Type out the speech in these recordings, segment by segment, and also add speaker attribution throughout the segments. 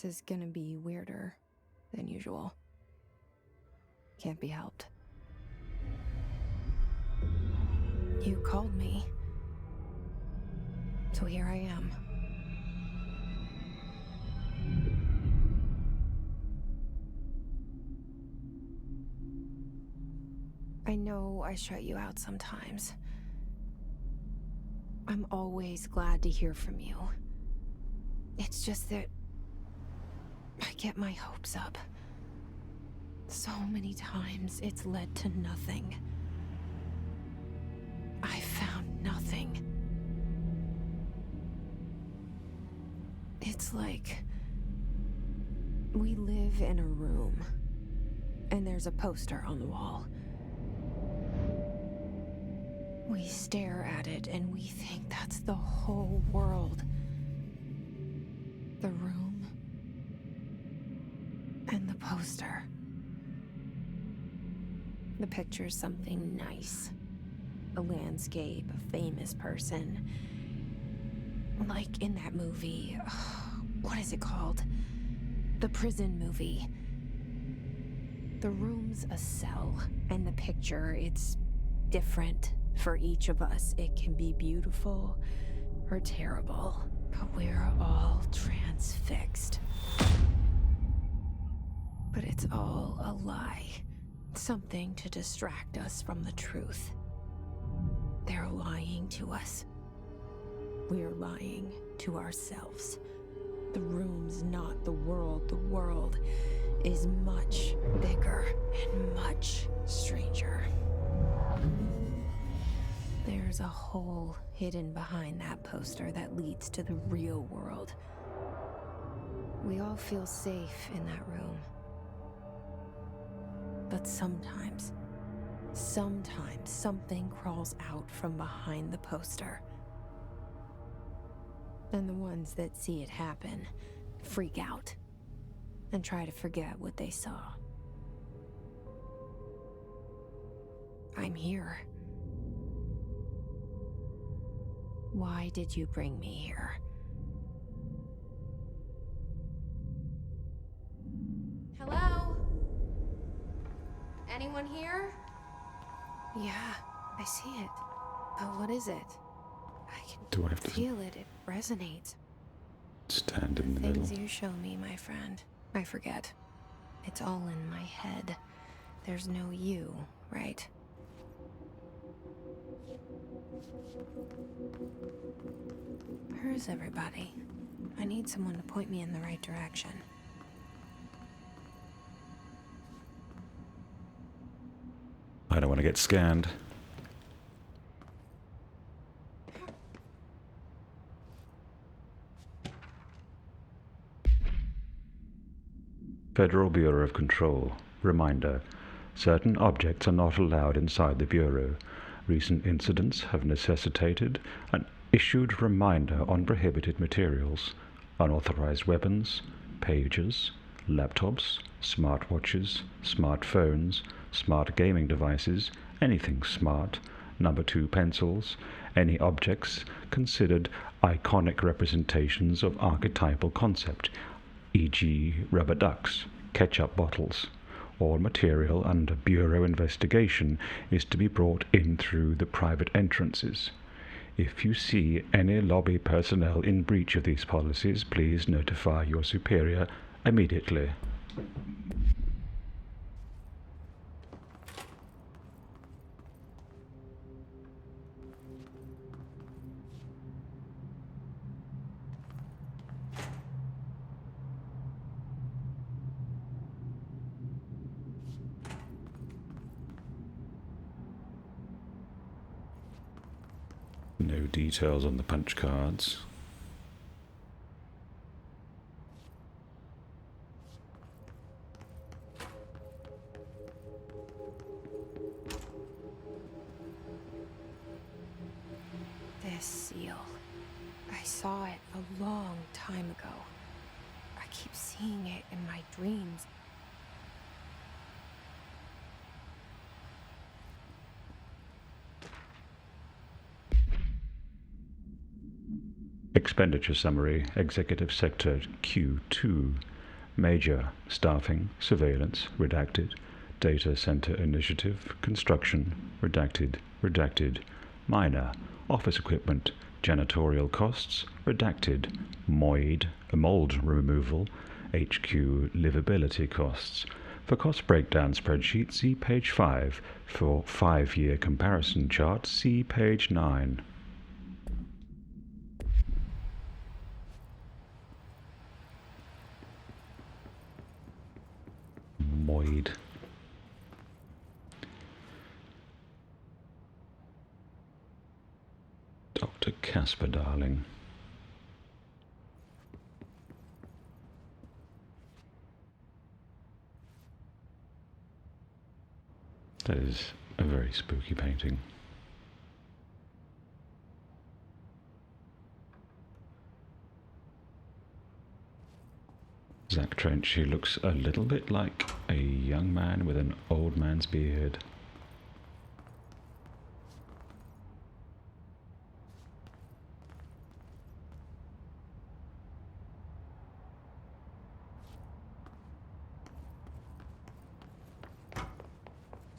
Speaker 1: is gonna be weirder than usual. Can't be helped. You called me. So here I am. I know I shut you out sometimes. I'm always glad to hear from you. It's just that I get my hopes up. So many times it's led to nothing. I found nothing. It's like we live in a room, and there's a poster on the wall. We stare at it and we think that's the whole world. The room and the poster. The picture's something nice. A landscape, a famous person. Like in that movie, what is it called? The prison movie. The room's a cell, and the picture, it's different for each of us. It can be beautiful or terrible, but we're all transfixed. But it's all a lie. Something to distract us from the truth. They're lying to us. We're lying to ourselves. The room's not the world. The world is much bigger and much stranger. There's a hole hidden behind that poster that leads to the real world. We all feel safe in that room. But sometimes something crawls out from behind the poster. And the ones that see it happen freak out and try to forget what they saw. I'm here. Why did you bring me here? Hello? Anyone here? Yeah, I see it. But what is it? I can feel it. It resonates.
Speaker 2: Stand in the middle.
Speaker 1: Things you show me, my friend, I forget. It's all in my head. There's no you, right? Where's everybody? I need someone to point me in the right direction.
Speaker 2: I don't want to get scanned. Federal Beureau of Control. Reminder. Certain objects are not allowed inside the Bureau. Recent incidents have necessitated an issued reminder on prohibited materials, unauthorized weapons, pages, laptops, smartwatches, smartphones, smart gaming devices, anything smart, number 2 pencils, any objects considered iconic representations of archetypal concept, e.g. rubber ducks, ketchup bottles. All material under Bureau investigation is to be brought in through the private entrances. If you see any lobby personnel in breach of these policies, please notify your superior immediately. No details on the punch cards.
Speaker 1: This seal. I saw it a long time ago. I keep seeing it in my dreams.
Speaker 2: Expenditure summary, Executive Sector Q2. Major, staffing, surveillance, redacted. Data center initiative, construction, redacted. Minor, office equipment, janitorial costs, redacted. Mold removal, HQ livability costs. For cost breakdown spreadsheet, see page 5. For 5-year comparison chart, see page 9. Moid. Dr. Casper, darling. That is a very spooky painting. Zach Trench, he looks a little bit like a young man with an old man's beard.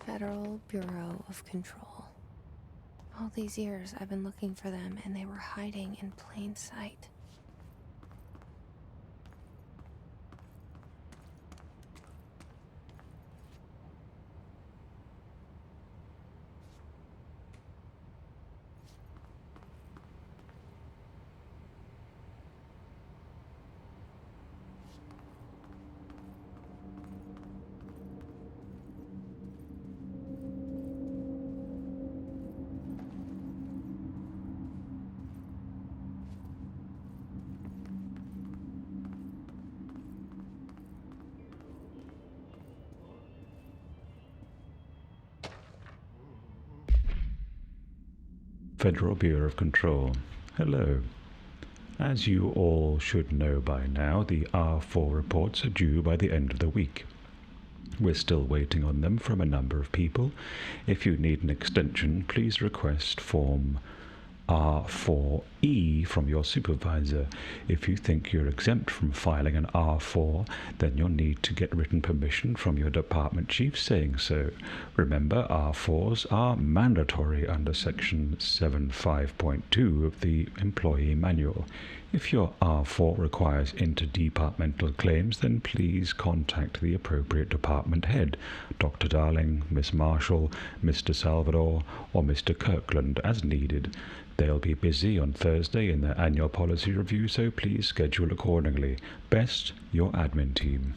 Speaker 1: Federal Beureau of Control. All these years I've been looking for them, and they were hiding in plain sight.
Speaker 2: Federal Bureau of Control. Hello. As you all should know by now, the R4 reports are due by the end of the week. We're still waiting on them from a number of people. If you need an extension, please request form R4E from your supervisor. If you think you're exempt from filing an R4, then you'll need to get written permission from your department chief saying so. Remember, R4s are mandatory under section 7.5.2 of the Employee Manual. If your R4 requires interdepartmental claims, then please contact the appropriate department head, Dr. Darling, Miss Marshall, Mr. Salvador, or Mr. Kirkland, as needed. They'll be busy on Thursday in their annual policy review, so please schedule accordingly. Best, your admin team.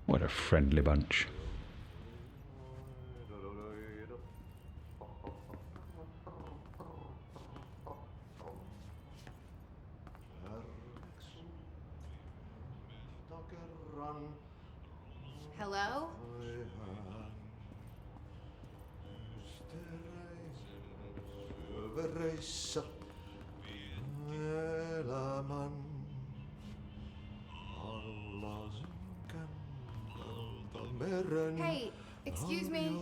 Speaker 2: What a friendly bunch.
Speaker 1: Hello? Hey, excuse me.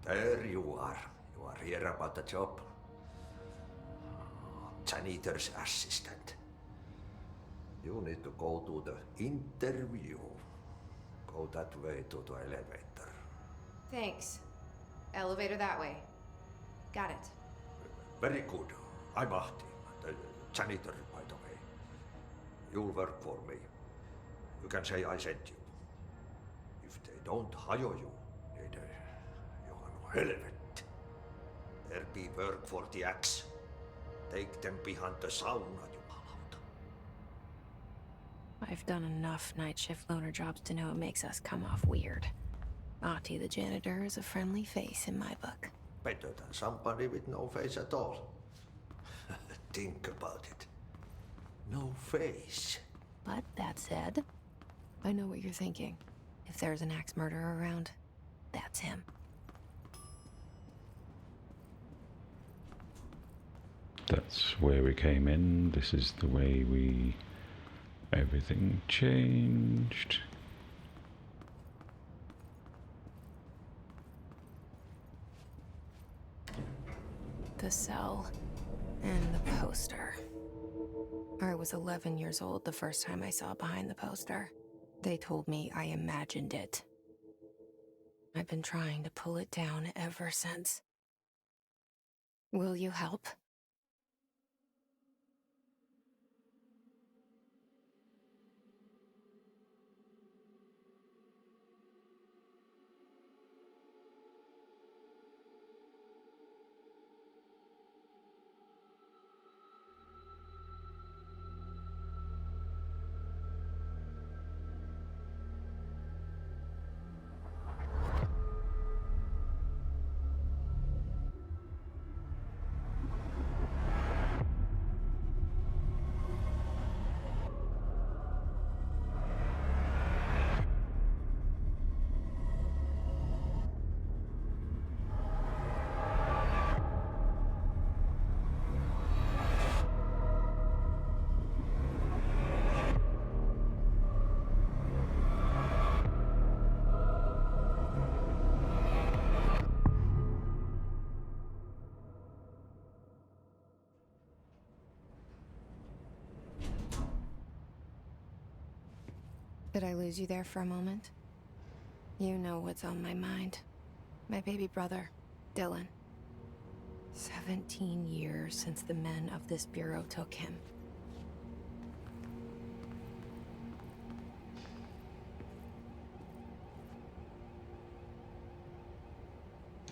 Speaker 3: There you are. You are here about the job. Janitor's assistant. You need to go to the interview. Go that way to the elevator.
Speaker 1: Thanks. Elevator that way. Got it.
Speaker 3: Very good. I'm Ahti, the janitor, by the way. You'll work for me. You can say I sent you. If they don't hire you, niin Johan helvet. There be work for the axe. Take them behind the sauna, jumalauta.
Speaker 1: I've done enough night shift loner jobs to know it makes us come off weird. Ahti the Janitor is a friendly face in my book.
Speaker 3: Better than somebody with no face at all. Think about it. No face.
Speaker 1: But that said, I know what you're thinking. If there's an axe murderer around, that's him.
Speaker 2: That's where we came in. This is the way everything changed.
Speaker 1: The cell. And the poster. I was 11 years old the first time I saw behind the poster. They told me I imagined it. I've been trying to pull it down ever since. Will you help? Did I lose you there for a moment? You know what's on my mind. My baby brother, Dylan. 17 years since the men of this bureau took him.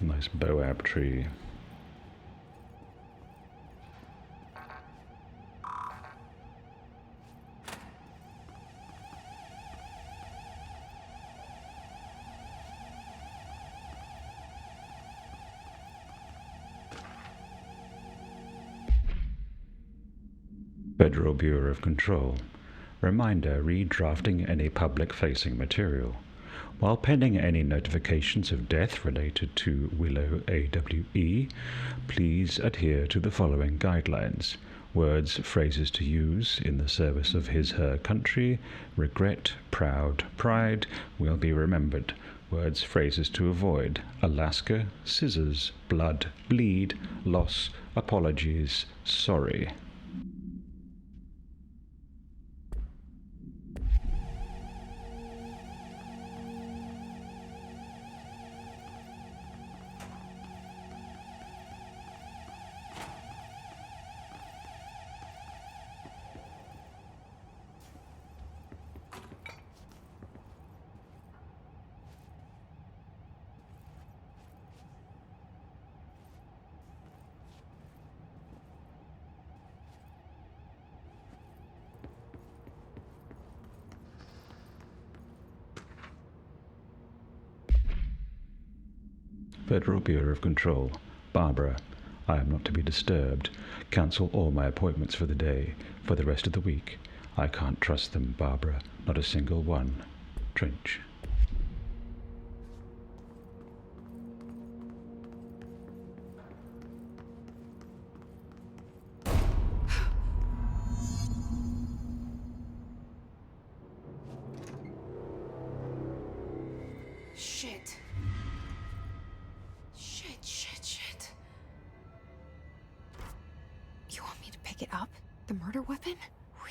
Speaker 2: Nice boab tree. Federal Beureau of Control. Reminder, redrafting any public-facing material. While pending any notifications of death related to Willow AWE, please adhere to the following guidelines. Words, phrases to use in the service of his/her country, regret, proud, pride will be remembered. Words, phrases to avoid: Alaska, scissors, blood, bleed, loss, apologies, sorry. Federal Bureau of Control. Barbara. I am not to be disturbed. Cancel all my appointments for the day, for the rest of the week. I can't trust them, Barbara. Not a single one. Trench.
Speaker 1: Shit. Shit. You want me to pick it up? The murder weapon?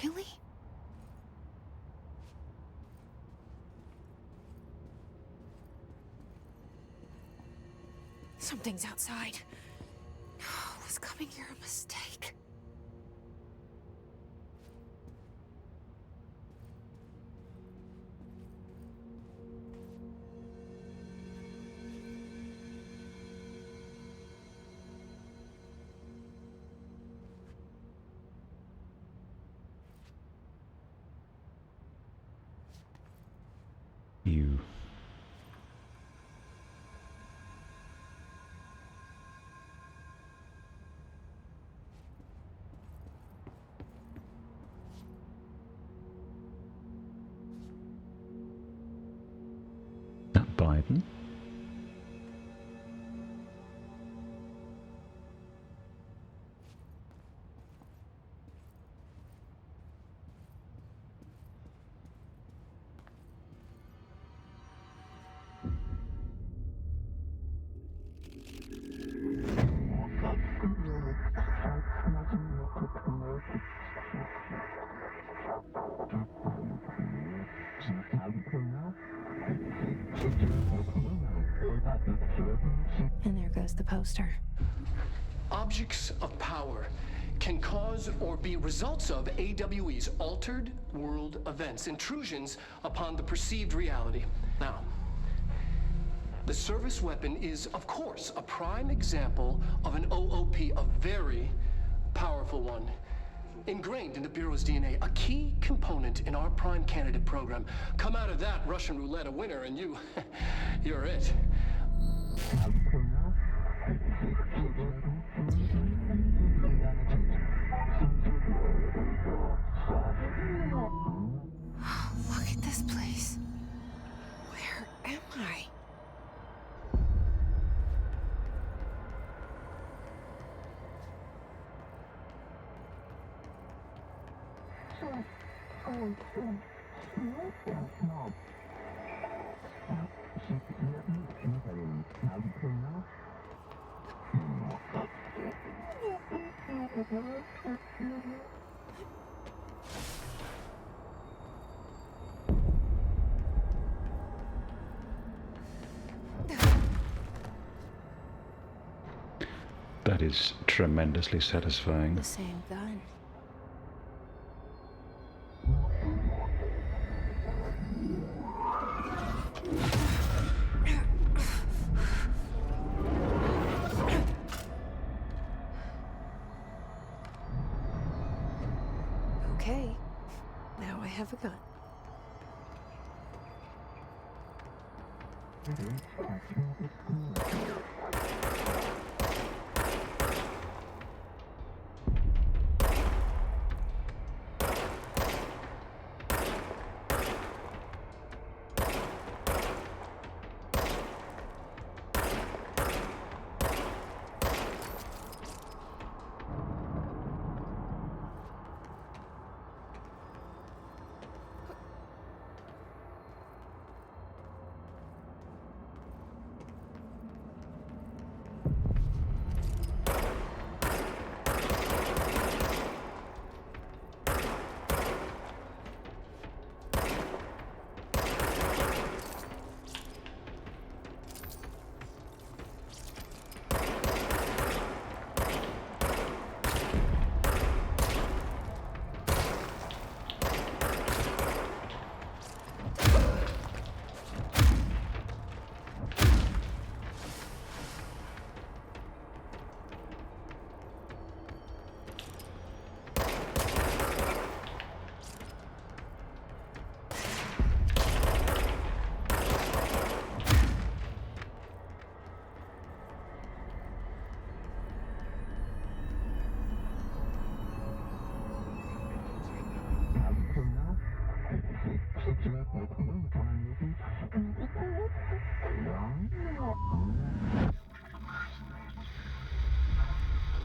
Speaker 1: Really? Something's outside. Was coming here a mistake?
Speaker 2: You. That Biden?
Speaker 1: And there goes the poster.
Speaker 4: Objects of power can cause or be results of AWE's altered world events, intrusions upon the perceived reality. Now, the service weapon is, of course, a prime example of an OOP, a very powerful one. Ingrained in the Bureau's DNA, a key component in our prime candidate program. Come out of that Russian roulette a winner and you're it.
Speaker 1: Look at this place. Where am I?
Speaker 2: That is tremendously satisfying.
Speaker 1: The same gun. Okay, now I have a gun.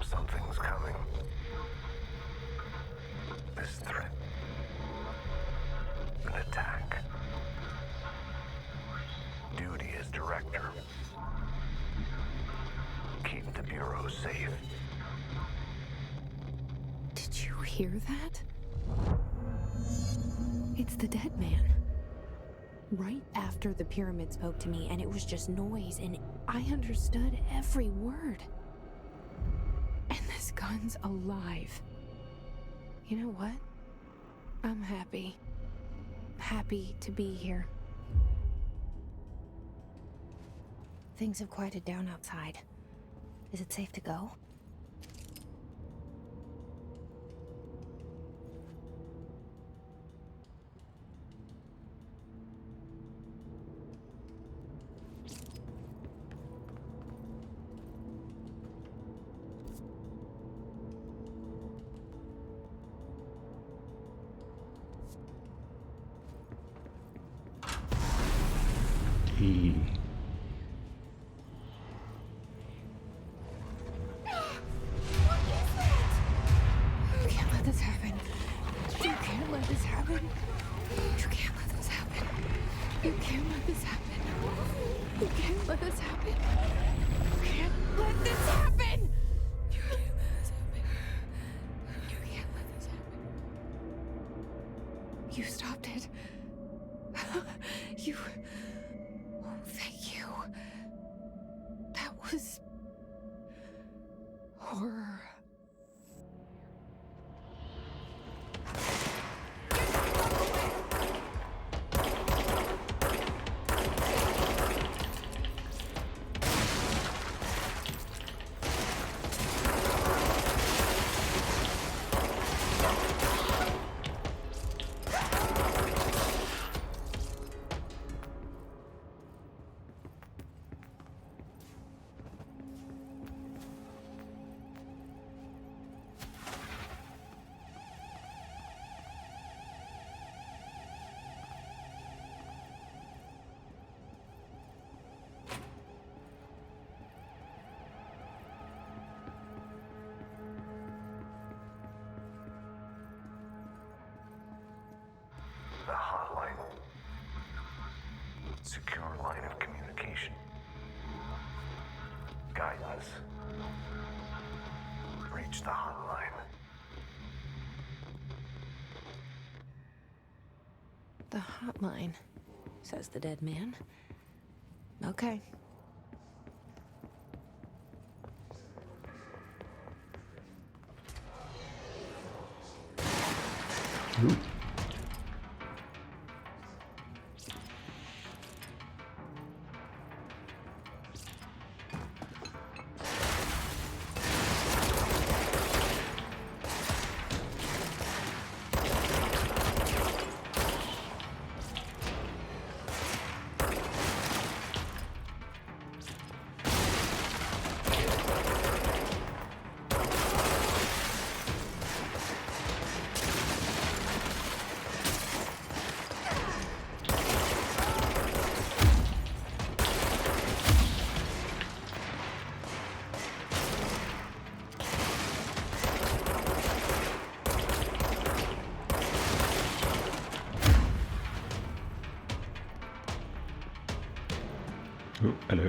Speaker 5: Something's coming. This threat. An attack. Duty as director. Keep the Bureau safe.
Speaker 1: Did you hear that? It's the dead man. Right after the pyramid spoke to me, and it was just noise, and I understood every word. And this gun's alive. You know what? I'm happy. Happy to be here. Things have quieted down outside. Is it safe to go?
Speaker 2: E.
Speaker 1: You can't let this happen. You can't let this happen. You can't let this happen. You can't let this happen. You can't let this happen. You can't let this happen. You can't let this happen. You can't let this happen. You stopped it. You... Oh, thank you. That was... horror.
Speaker 5: The hotline. Secure line of communication. Guidance. Reach the hotline.
Speaker 1: The hotline, says the dead man. Okay.
Speaker 2: Ooh. Oh, hello.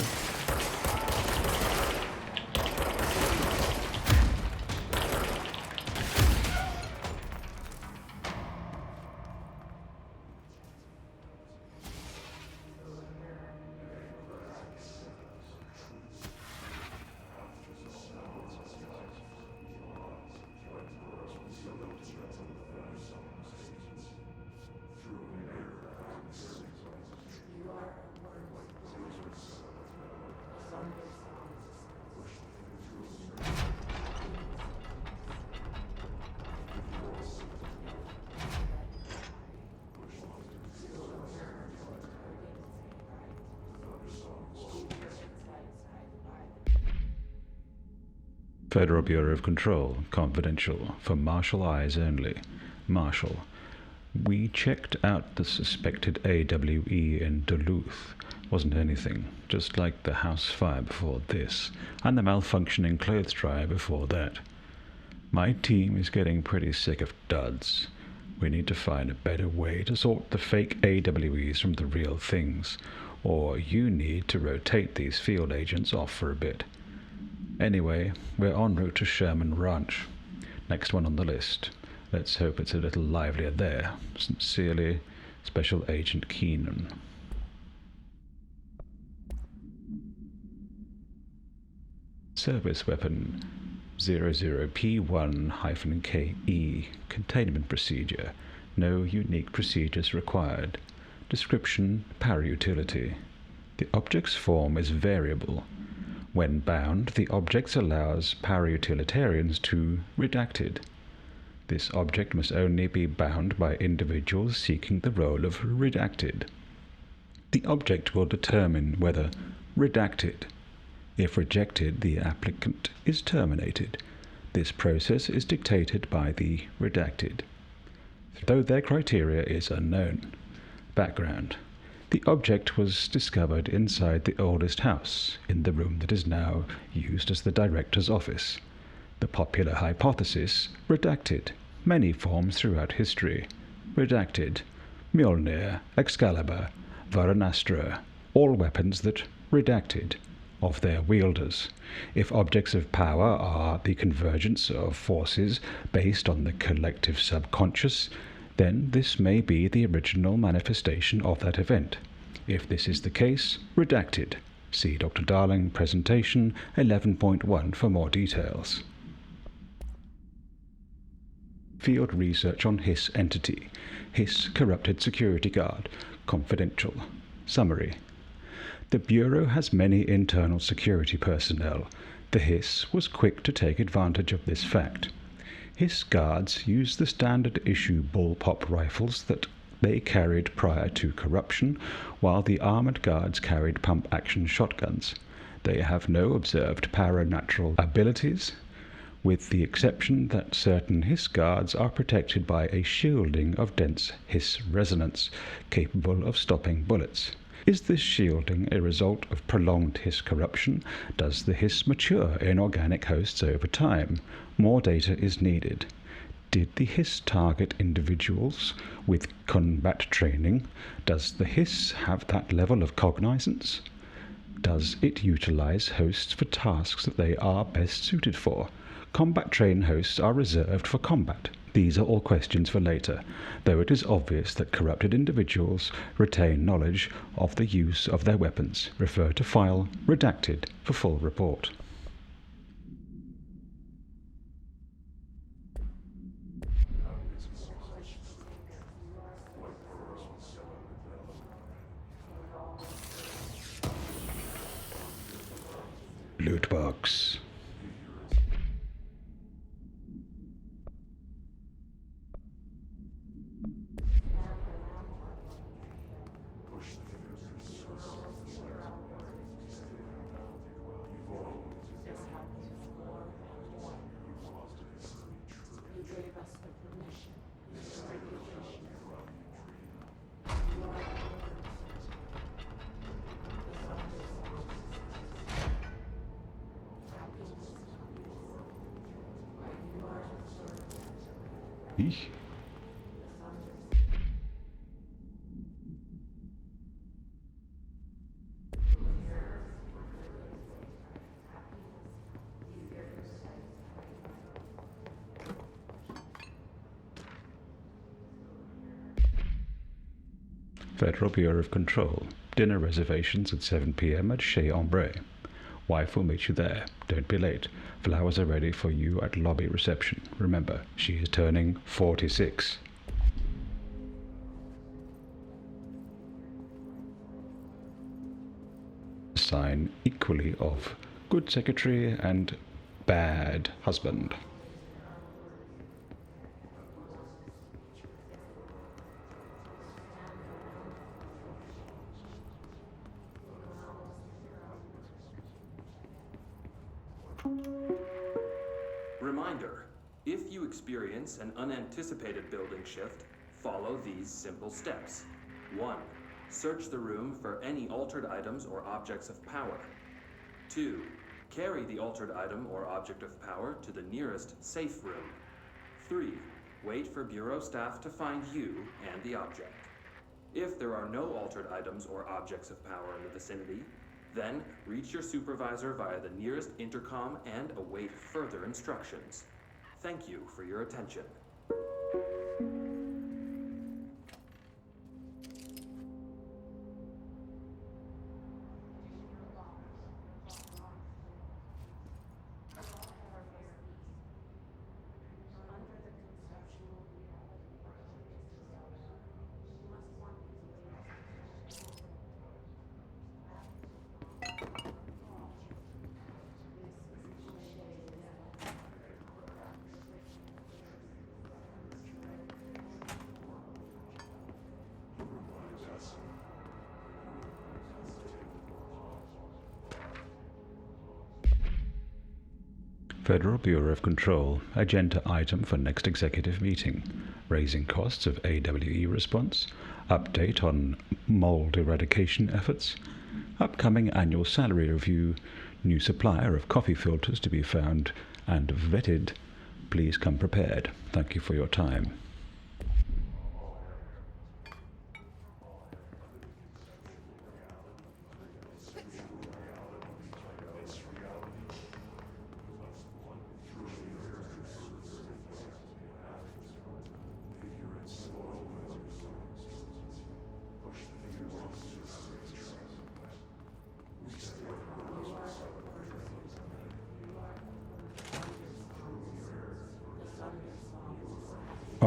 Speaker 2: Federal Beureau of Control, confidential, for martial eyes only. Marshal. We checked out the suspected AWE in Duluth. Wasn't anything, just like the house fire before this, and the malfunctioning clothes dryer before that. My team is getting pretty sick of duds. We need to find a better way to sort the fake AWEs from the real things, or you need to rotate these field agents off for a bit. Anyway, we're en route to Sherman Ranch. Next one on the list. Let's hope it's a little livelier there. Sincerely, Special Agent Keenan. Service Weapon 00P1-KE. Containment Procedure. No unique procedures required. Description: Para-utility. The object's form is variable. When bound, the object allows para-utilitarians to redacted. This object must only be bound by individuals seeking the role of redacted. The object will determine whether redacted. If rejected, the applicant is terminated. This process is dictated by the redacted, though their criteria is unknown. Background. The object was discovered inside the oldest house, in the room that is now used as the director's office. The popular hypothesis: redacted. Many forms throughout history. Redacted. Mjolnir, Excalibur, Varanastra, all weapons that redacted of their wielders. If objects of power are the convergence of forces based on the collective subconscious, then this may be the original manifestation of that event. If this is the case, redacted. See Dr. Darling Presentation 11.1 for more details. Field research on Hiss entity. Hiss corrupted security guard. Confidential. Summary. The Bureau has many internal security personnel. The Hiss was quick to take advantage of this fact. Hiss guards used the standard issue bullpup rifles that they carried prior to corruption, while the armored guards carried pump-action shotguns. They have no observed paranatural abilities, with the exception that certain Hiss guards are protected by a shielding of dense Hiss resonance, capable of stopping bullets. Is this shielding a result of prolonged Hiss corruption? Does the Hiss mature in organic hosts over time? More data is needed. Did the Hiss target individuals with combat training? Does the Hiss have that level of cognizance? Does it utilize hosts for tasks that they are best suited for? Combat-trained hosts are reserved for combat. These are all questions for later, though it is obvious that corrupted individuals retain knowledge of the use of their weapons. Refer to file redacted for full report. Loot box. Eesh. Federal Beureau of Control. Dinner reservations at 7 p.m. at Chez Ombre. Wife will meet you there. Don't be late. Flowers are ready for you at lobby reception. Remember, she is turning 46. Sign equally of good secretary and bad husband.
Speaker 6: Reminder, if you experience an unanticipated building shift, follow these simple steps. 1. Search the room for any altered items or objects of power. 2. Carry the altered item or object of power to the nearest safe room. 3. Wait for Bureau staff to find you and the object. If there are no altered items or objects of power in the vicinity, then reach your supervisor via the nearest intercom and await further instructions. Thank you for your attention.
Speaker 2: Federal Bureau of Control, agenda item for next executive meeting. Raising costs of AWE response, update on mold eradication efforts, upcoming annual salary review, new supplier of coffee filters to be found and vetted. Please come prepared. Thank you for your time.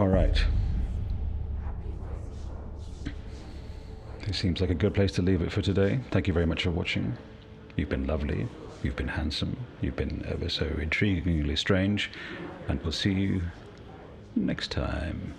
Speaker 2: All right. It seems like a good place to leave it for today. Thank you very much for watching. You've been lovely, you've been handsome, you've been ever so intriguingly strange, and we'll see you next time.